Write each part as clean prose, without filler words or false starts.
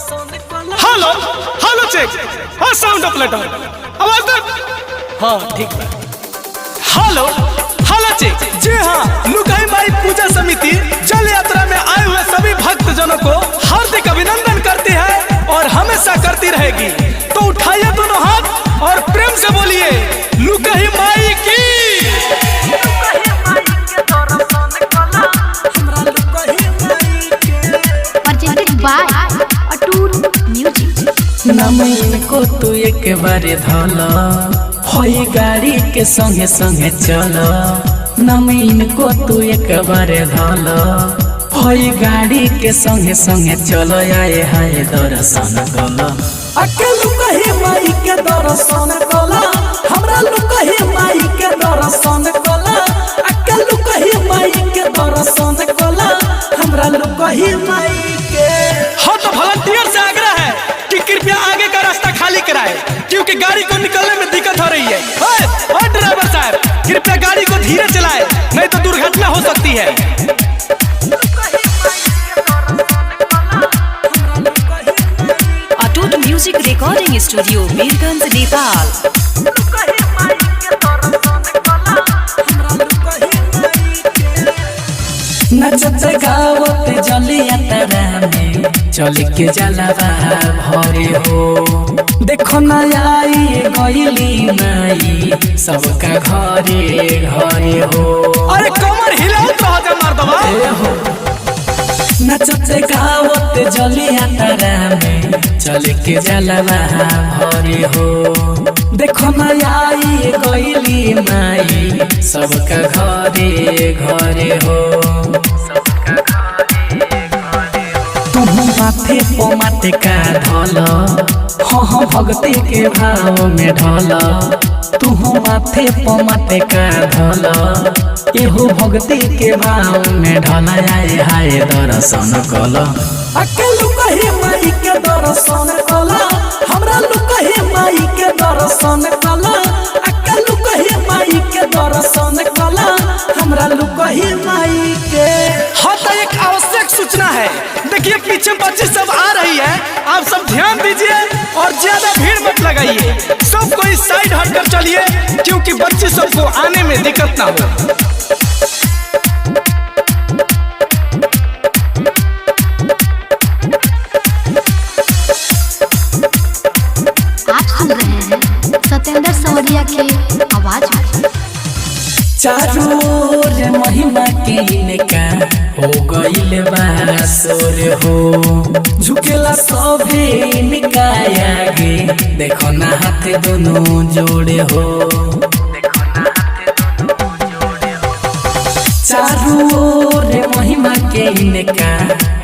Hello hello check और sound up लेटर आवाज दे। हाँ ठीक है। Hello hello check. जी हाँ, लुगाई माई पूजा समिति जल यात्रा में आए हुए सभी भक्त जनों को हार्दिक अभिनंदन करती है और हमेशा करती रहेगी। तो उठाइए दोनों हाथ और प्रेम से बोलिए लुगाई माई की। नमैन को तू एक बारे धल होई गाड़ी के संगे संगे चल। नमैन को तू एक बारे धल होई गाड़ी के संगे संगे चल। आए हाय दर्शन कल अकेलू कहे माई के दर्शन कला। हमरा लुकहे माई के दर्शन कला। अकेलू कहे माई के दर्शन कला। हमरा लुकहे माई के। हाँ तो वॉलंटियर से आग्रह है कि कृपया आगे का रास्ता खाली कराए क्योंकि गाड़ी को निकलने में दिक्कत हो रही है। ओए ड्राइवर साहब, कृपया गाड़ी को धीरे चलाए नहीं तो दुर्घटना हो सकती है। अटूट music recording studio Mirganj Nepal. नचत गावत जलिया तारा में चल के जलवा भरे हो। देखो न आई गईली माई सबका घरे घरे हो। अरे कमर हिलाओ तो आजा मार दवा। नचत गावत जलिया तारा में चल के जलवा भरे हो। देखो न आई गईली माई सबका घरे घरे हो। माथे पो माथे का ढल हाँ भक्ति के भाव में ढल। तू माथे पो माथे का ढल एहो भक्ति के भाव में ढल। आए हाय दर्शन कल अकेलू कहे माई के दर्शन कला। हमरा लुकहे माई के दर्शन कला। अकेलू कहे माई के दर्शन कला। हमरा लुकहे माई के। हाँ तो एक आवश्यक सूचना है। देखिए पीछे बच्चे सब आ रही है, आप सब ध्यान दीजिए और ज्यादा भीड़ मत लगाइए। सब कोई साइड हटकर चलिए क्योंकि बच्चे सबको आने में दिक्कत ना हो। आप सुन रहे हैं सत्येंद्र सवरिया की आवाज में। चारों ओर महिमा के इनका हो गईल बासुर हो। झुकेला सभे इनका आगे देखो ना हाथ दोनों जोड़े हो। चारों ओर महिमा के इनका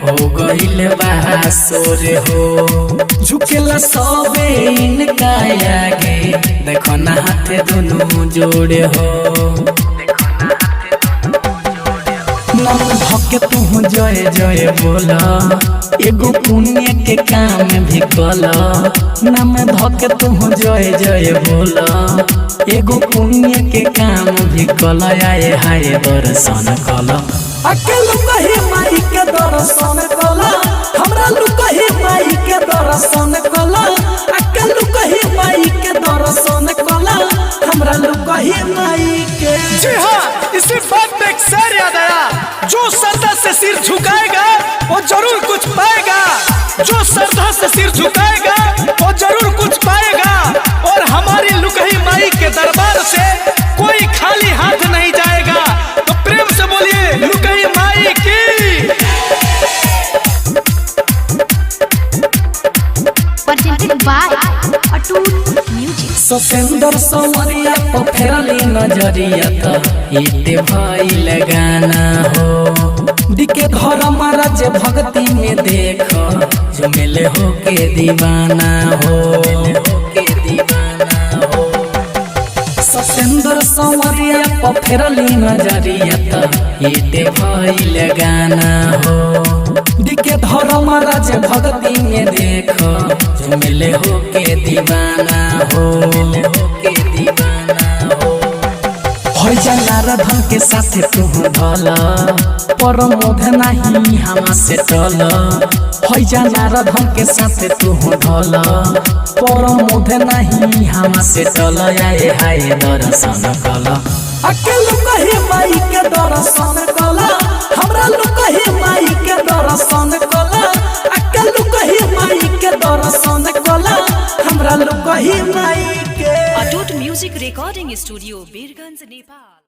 हो गईल बासुर हो। झुकेला सभे इनका आगे देखो ना हाथ दोनों जोड़े हो। नाम धके तू जय जय बोला एगो पुण्य के काम भी कला। नाम धके तू जय जय बोला एगो पुण्य के काम भी कला। आए हाय दर्शन कला अकेलू कहे माई के दर्शन कला। हमरा लुकहे माई के दर्शन कला। अकेलू कहे माई के दर्शन कला। हमरा लुकहे माई के। जी हाँ, इसी बात में एक शेर याद आया, जो श्रद्धा से सिर झुकाएगा वो जरूर कुछ पाएगा। जो श्रद्धा से सिर झुकाएगा वो जरूर कुछ पाएगा। और हमारी लुकही माई के दरबार से कोई खाली हाथ नहीं जाएगा। तो प्रेम से बोलिए लुकही माई की। presented by अटूट म्यूजिक। सत्येंद्र सवरिया को फेरली नजरिया त इते भइल गाना हो। दिके घर महाराज भक्ति में देख जो मिले हो के दीवाना हो। सत्येंद्र सवरिया को फेरली नजरिया त इते भइल गाना हो। दिके धर महाराज भक्ति में देख जो मिले हो के दीवाना हो। जनार्दन के साथ तू ढल पर मोध नहीं हम से टल। है जाना रधम के साथ तू ढल पर मुझे नहीं हम से टल आए हाय दर्शन कल अकेलू कहे माई के दर्शन कला हमरा लुकहे माई के दर्शन कला अकेलू कहे माई के दर्शन कला हमरा लुकहे माई के अटूट music recording studio Birganj Nepal.